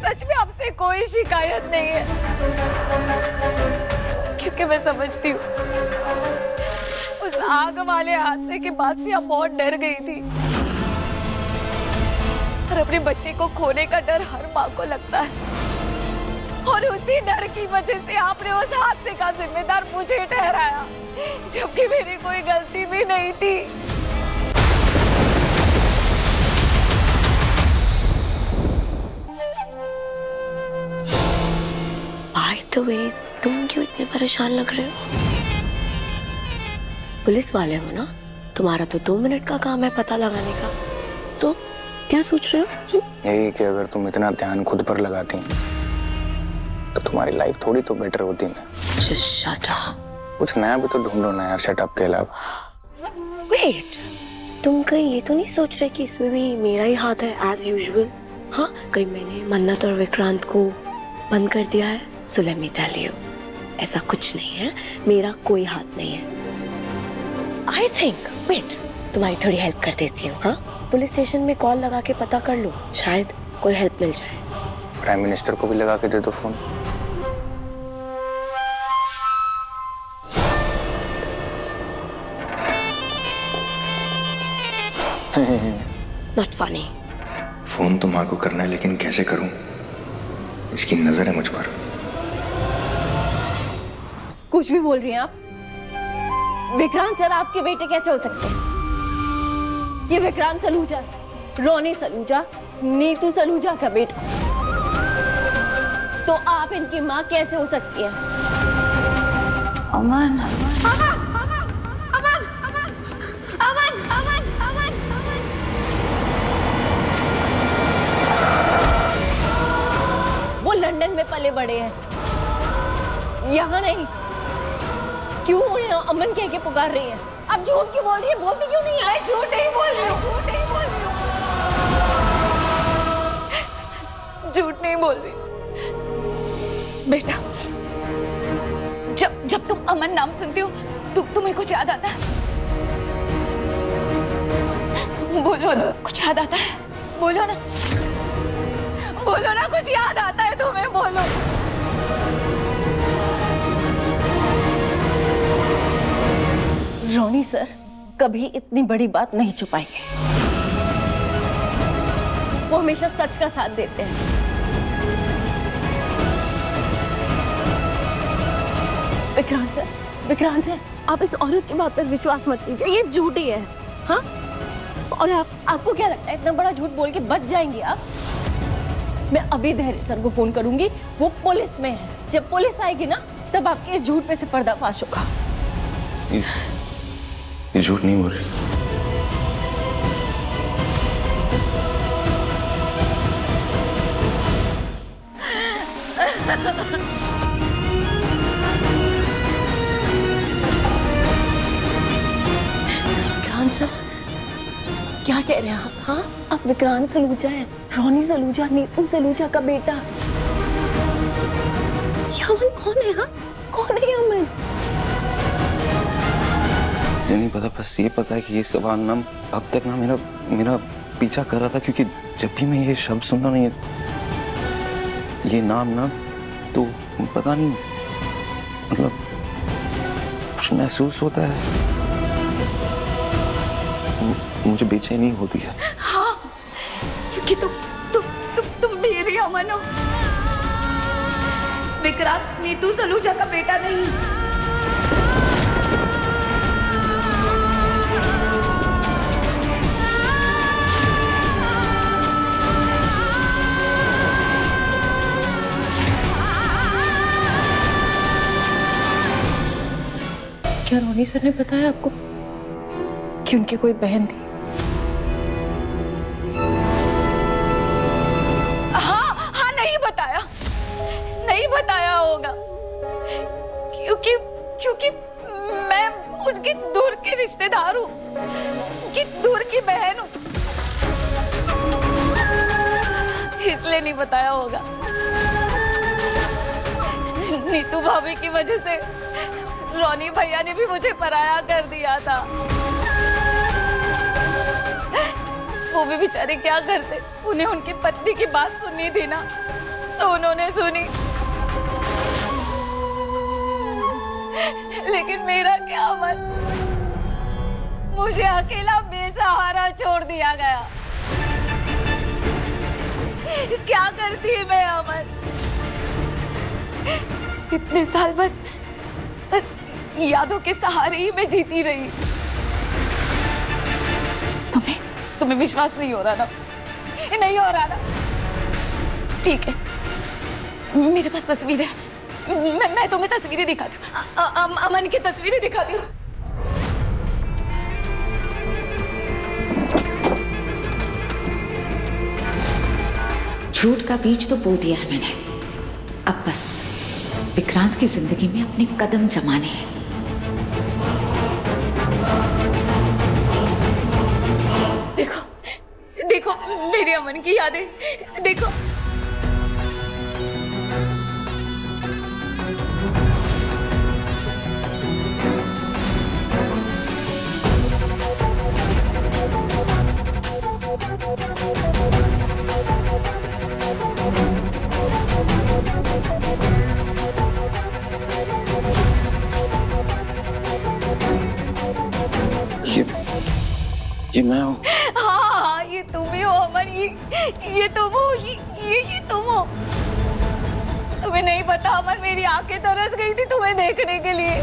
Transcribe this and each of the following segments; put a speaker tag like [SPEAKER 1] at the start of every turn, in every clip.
[SPEAKER 1] सच में आपसे कोई शिकायत नहीं है, क्योंकि मैं समझती हूँ उस आग वाले हादसे के बाद से आप बहुत डर गई थी और अपने बच्चे को खोने का डर हर माँ को लगता है, और उसी डर की वजह से आपने उस हादसे का जिम्मेदार मुझे ठहराया, जबकि मेरी कोई गलती भी नहीं थी।
[SPEAKER 2] बाय द वे, तुम क्यों इतने परेशान लग रहे हो? पुलिस वाले हो ना? तुम्हारा तो 2 मिनट का काम है पता लगाने का, तो क्या सोच रहे हो?
[SPEAKER 3] यही कि अगर तुम इतना ध्यान खुद पर लगाती तो तुम्हारी लाइफ थोड़ी तो बेटर होती है।
[SPEAKER 2] Shut up.
[SPEAKER 3] कुछ नया भी तो ढूंढो ना यार, शट अप के अलावा।
[SPEAKER 2] वेट, तुम कहीं ये तो नहीं सोच रहे कि इसमें भी मेरा ही हाथ है एज यूजुअल? हाँ, कहीं मैंने मन्नत और विक्रांत को बंद कर दिया है? So let me tell you, ऐसा कुछ नहीं है, मेरा कोई हाथ नहीं है। आई थिंक, वेट, तुम्हारी थोड़ी हेल्प कर देती हूँ। हाँ, पुलिस स्टेशन में कॉल लगा के पता कर लो, शायद कोई हेल्प मिल जाए।
[SPEAKER 3] प्राइम मिनिस्टर को भी लगा के दे दो फोन।
[SPEAKER 2] Not funny.
[SPEAKER 3] फोन तो माँ को करना है, लेकिन कैसे करूं? इसकी नजर है मुझ पर।
[SPEAKER 4] कुछ भी बोल रही हैं आप? विक्रांत सर आपके बेटे कैसे हो सकते हैं? ये विक्रांत सलूजा, रोनी सलूजा, नीतू सलूजा का बेटा, तो आप इनकी माँ कैसे हो सकती है?
[SPEAKER 1] अमन,
[SPEAKER 4] वो लंदन में पले बड़े हैं, यहाँ नहीं। क्यों उन्हें अमन कह के पुकार रही है? आप झूठ क्यों बोल रही है? बोलती क्यों नहीं है?
[SPEAKER 1] झूठ नहीं बोल रही हूँ, झूठ नहीं बोल रही हूँ, झूठ नहीं बोल रही। बेटा, जब तुम अमन नाम सुनती हो तुम्हें कुछ याद आता है? बोलो ना, कुछ याद आता है? बोलो ना, बोलो ना, कुछ याद आता है तुम्हें? बोलो।
[SPEAKER 4] रोनी सर कभी इतनी बड़ी बात नहीं छुपाएंगे, वो हमेशा सच का साथ देते हैं। विक्रांत सर, आप इस औरत की बात पर विश्वास मत कीजिए, ये झूठी है। हाँ, और आपको क्या लगता है इतना बड़ा झूठ बोल के बच जाएंगे आप? मैं अभी धैर्य सर को फोन करूंगी, वो पुलिस में है। जब पुलिस आएगी ना, तब आपके इस झूठ पे से पर्दाफाश होगा।
[SPEAKER 3] ये झूठ नहीं बोल रही।
[SPEAKER 4] विक्रांत सर, क्या कह रहे हैं आप? हाँ, आप विक्रांत सलूजा है, रोनी सलूजा, नीतू सलूजा का बेटा। ये अमन कौन है? हाँ, कौन है अमन?
[SPEAKER 3] मुझे नहीं पता, बस ये पता है कि ये सवाल ना अब तक ना मेरा पीछा कर रहा था, क्योंकि जब भी मैं ये शब्द सुनता ना, ये नाम ना, तो पता नहीं, मतलब कुछ महसूस होता है, मुझे बेचैनी होती है।
[SPEAKER 1] हाँ, क्योंकि तुम मेरी अमन हो, विक्रांत नीतू सलूजा का बेटा नहीं।
[SPEAKER 4] क्या रोनी सर ने बताया आपको कि उनकी कोई बहन थी?
[SPEAKER 1] हाँ, नहीं बताया होगा, क्योंकि मैं उनकी दूर की रिश्तेदार हूँ, उनकी दूर की बहन हूँ, इसलिए नहीं बताया होगा। नीतू भाभी की वजह से रोनी भैया ने भी मुझे पराया कर दिया था। वो भी बेचारे क्या करते, उन्हें उनकी पत्नी की बात सुननी थी ना, सोनू ने सुनी, लेकिन मेरा क्या अमन, मुझे अकेला बेसहारा छोड़ दिया गया। क्या करती मैं अमन? इतने साल बस यादों के सहारे ही मैं जीती रही। तुम्हें विश्वास नहीं हो रहा ना? नहीं हो रहा ना? ठीक है, मेरे पास तस्वीर है, मैं तुम्हें तस्वीरें दिखाती हूँ, अमन की तस्वीरें दिखाती हूँ।
[SPEAKER 5] झूठ का बीज तो बो दिया है मैंने, अब बस विक्रांत की जिंदगी में अपने कदम जमाने हैं।
[SPEAKER 1] देखो देखो मेरे अमन की यादें, देखो।
[SPEAKER 3] ये मैं हूँ।
[SPEAKER 1] हाँ, ये तुम ही हो अमन, ये तुम हो, ये तुम हो। तुम्हें नहीं पता अमन, मेरी आंखें तरस गई थी तुम्हें देखने के लिए।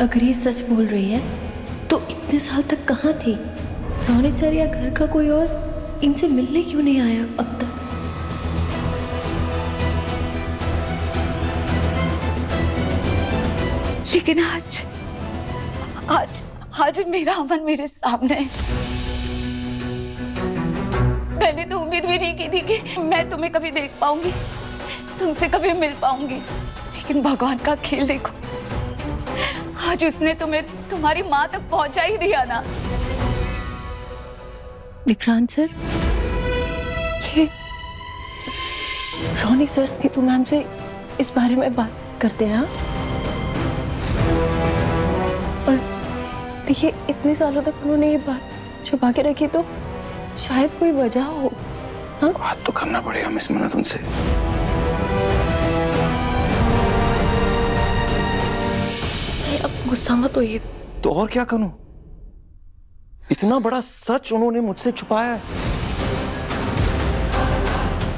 [SPEAKER 4] अगर ये सच बोल रही है तो इतने साल तक कहाँ थी? रोनी सर या घर का कोई और इनसे मिलने क्यों नहीं आया अब तक?
[SPEAKER 1] लेकिन आज मेरा अमन मेरे सामने है। मैंने तो उम्मीद भी नहीं की थी कि मैं तुम्हें कभी देख पाऊंगी, तुमसे कभी मिल पाऊंगी, लेकिन भगवान का खेल देखो, आज उसने तुम्हें तुम्हारी माँ तक पहुंचा ही दिया ना।
[SPEAKER 4] विक्रांत सर, ये रोनी सर भी तो मैम से इस बारे में बात करते हैं। और देखिए, इतने सालों तक उन्होंने ये बात छुपा के रखी, तो शायद कोई वजह हो। हाँ,
[SPEAKER 3] बात तो करना पड़ेगा मिस मन्नत उनसे।
[SPEAKER 2] अब गुस्सा मत होइए।
[SPEAKER 3] तो और क्या करूं? इतना बड़ा सच उन्होंने मुझसे छुपाया है।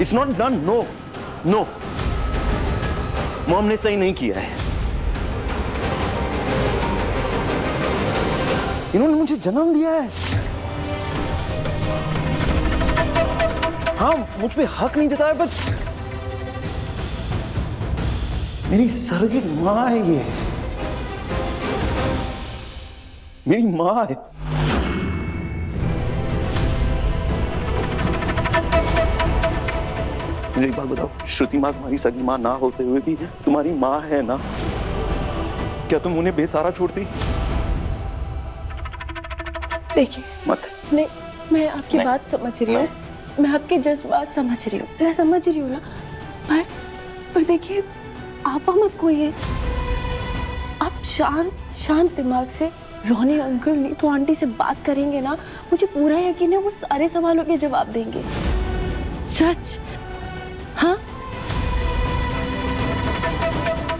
[SPEAKER 3] It's not done. No, mom ने सही नहीं किया है। इन्होंने मुझे जन्म दिया है। हाँ, मुझ पे हक नहीं जताया, बस मेरी सरगिट माँ है ये, मेरी माँ है। मुझे एक बात बताओ, श्रुति माँ तुम्हारी सगी माँ ना होते हुए भी तुम्हारी माँ है ना? क्या तुम उन्हें बेसहारा छोड़ती?
[SPEAKER 4] देखिए
[SPEAKER 3] मत।
[SPEAKER 4] नहीं, मैं आपकी बात समझ रही हूँ, मैं आपके जज्बात समझ रही हूँ, मैं समझ रही हूँ ना, पर देखिए, आपा मत खोइए। आप शांत दिमाग से रोनी अंकल नहीं तो आंटी से बात करेंगे ना, मुझे पूरा यकीन है वो सारे सवालों के जवाब देंगे। सच। हाँ,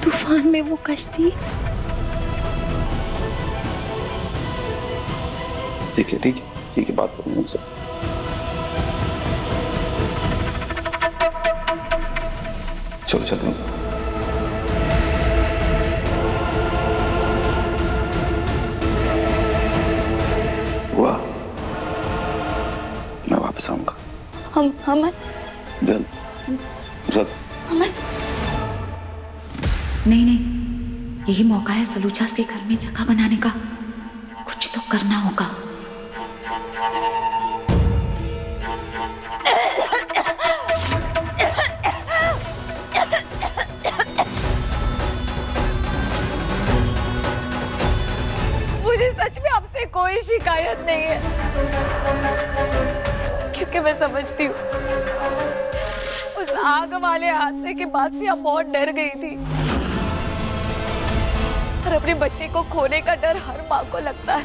[SPEAKER 4] तूफान में वो कश्ती।
[SPEAKER 3] ठीक है, बात करूंगा उनसे। चलो। हुआ, मैं वापस आऊंगा।
[SPEAKER 1] अमन,
[SPEAKER 3] जल्द।
[SPEAKER 1] अमन,
[SPEAKER 5] नहीं, यही मौका है सलूचास के घर में जगह बनाने का। कुछ तो करना होगा।
[SPEAKER 1] मुझे सच में आपसे कोई शिकायत नहीं है, क्योंकि मैं समझती हूँ उस आग वाले हादसे के बाद से आप बहुत डर गई थी, और अपने बच्चे को खोने का डर हर माँ को लगता है,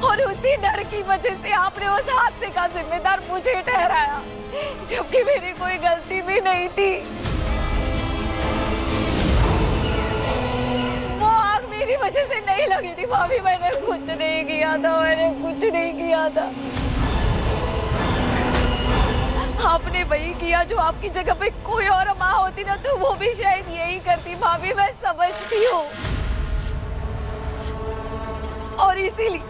[SPEAKER 1] और उसी डर की वजह से आपने उस हादसे का जिम्मेदार मुझे ठहराया, जबकि मेरी कोई गलती भी नहीं थी। वो आग मेरी वजह से नहीं लगी थी भाभी, मैंने कुछ नहीं किया था, मैंने कुछ नहीं किया था। आपने वही किया जो आपकी जगह पे कोई और माँ होती ना तो वो भी शायद यही करती भाभी, मैं समझती हूँ। और इसीलिए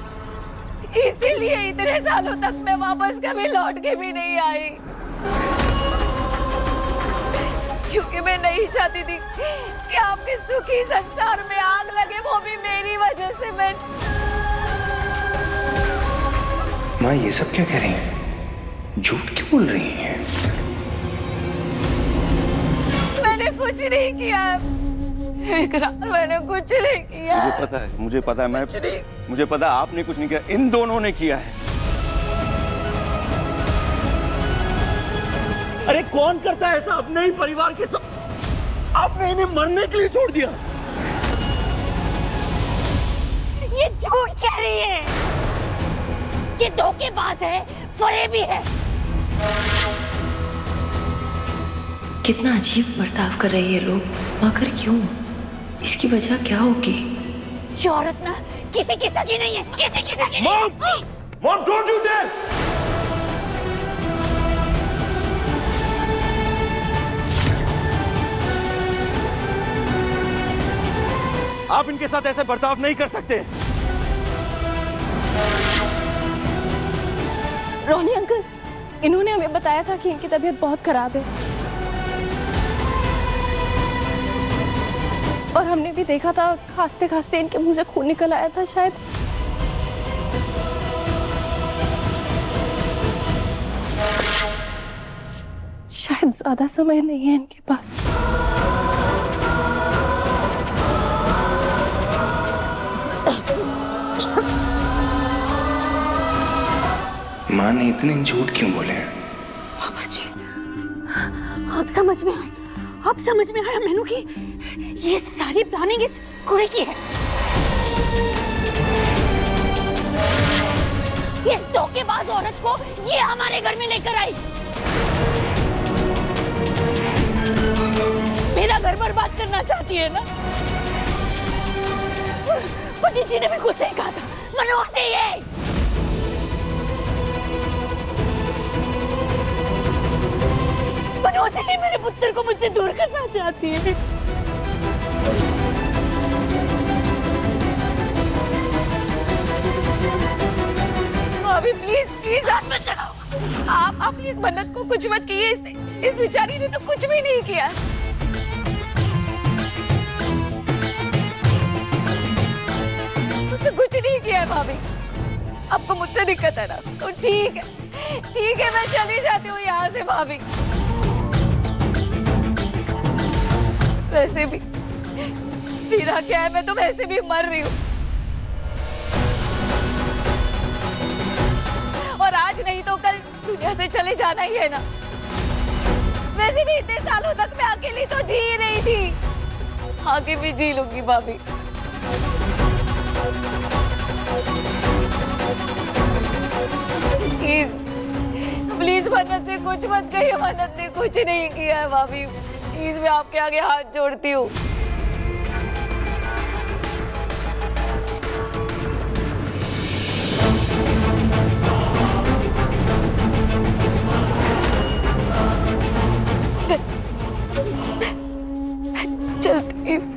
[SPEAKER 1] इतने सालों तक मैं वापस कभी लौट के भी नहीं आई, क्योंकि मैं नहीं चाहती थी कि आपके सुखी संसार में आग लगे, वो भी मेरी वजह से। मैं
[SPEAKER 6] माँ ये सब क्या कह रही हैं? झूठ क्यों बोल रही हैं?
[SPEAKER 1] मैंने कुछ नहीं किया विक्रांत, मैंने कुछ नहीं किया।
[SPEAKER 3] मुझे पता है मुझे पता है आपने कुछ नहीं किया, इन दोनों ने किया है।
[SPEAKER 7] अरे कौन करता है ऐसा अपने ही परिवार के साथ? आपने इन्हें मरने के लिए छोड़ दिया।
[SPEAKER 1] ये झूठ कह रही है, ये धोखेबाज है, फरेबी है।
[SPEAKER 2] कितना अजीब बर्ताव कर रहे हैं ये लोग, आखिर क्यों? इसकी वजह क्या होगी?
[SPEAKER 1] ये औरत ना किसी की सगी नहीं है, किसी की सगी नहीं है।
[SPEAKER 7] Mom don't do that.
[SPEAKER 3] आप इनके साथ ऐसे बर्ताव नहीं कर सकते।
[SPEAKER 4] रोनी अंकल, इन्होंने हमें बताया था कि इनकी तबीयत बहुत खराब है, और हमने भी देखा था खांसते खांसते इनके मुंह से खून निकल आया था। शायद ज्यादा समय नहीं है इनके पास।
[SPEAKER 6] माँ ने इतने झूठ क्यों बोले?
[SPEAKER 1] बाबा जी, अब समझ में आया मैनू कि ये सारी प्लानिंग इस कुड़ी की है। ये धोखेबाज औरत को ये हमारे घर में लेकर आई, मेरा घर बर्बाद करना चाहती है ना। पंडित जी ने बिल्कुल सही कहा था, मनोहर से ये मनोहर से मेरे पुत्र को मुझसे दूर करना चाहती है। भाभी प्लीज हाथ मत लगाओ। आप प्लीज मन्नत को कुछ मत कीजिए, इस बेचारी ने तो कुछ भी नहीं किया। उसने कुछ नहीं किया है भाभी। आपको मुझसे दिक्कत है ना, तो ठीक है मैं चली जाती हूँ यहाँ से भाभी। वैसे भी मेरा क्या है, मैं तो वैसे भी मर रही हूँ, और आज नहीं तो कल दुनिया से चले जाना ही है ना। वैसे भी इतने सालों तक मैं अकेली तो जी ही रही थी, आगे भी जी लूंगी भाभी। प्लीज मन्नत से कुछ मत कहिए, मन्नत ने कुछ नहीं किया है भाभी। प्लीज मैं आपके आगे हाथ जोड़ती हूँ। चलती हूँ।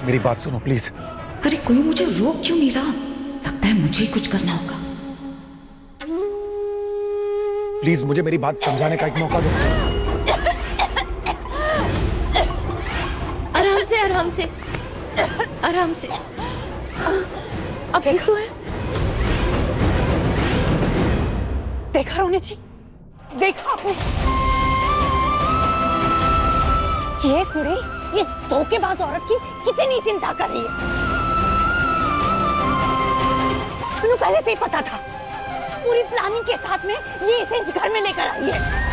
[SPEAKER 6] मेरी बात सुनो प्लीज।
[SPEAKER 5] अरे कोई मुझे रोक क्यों नहीं रहा? लगता है मुझे ही कुछ करना होगा।
[SPEAKER 6] प्लीज मुझे मेरी बात समझाने का एक मौका दो।
[SPEAKER 4] आराम से अब ठीक तो है?
[SPEAKER 1] देखा रोनी जी, देखा आपने? ये कुड़ी इस धोखेबाज औरत की कितनी चिंता कर रही है। मुझे पहले से ही पता था, पूरी प्लानिंग के साथ में ये इसे इस घर में लेकर आई है।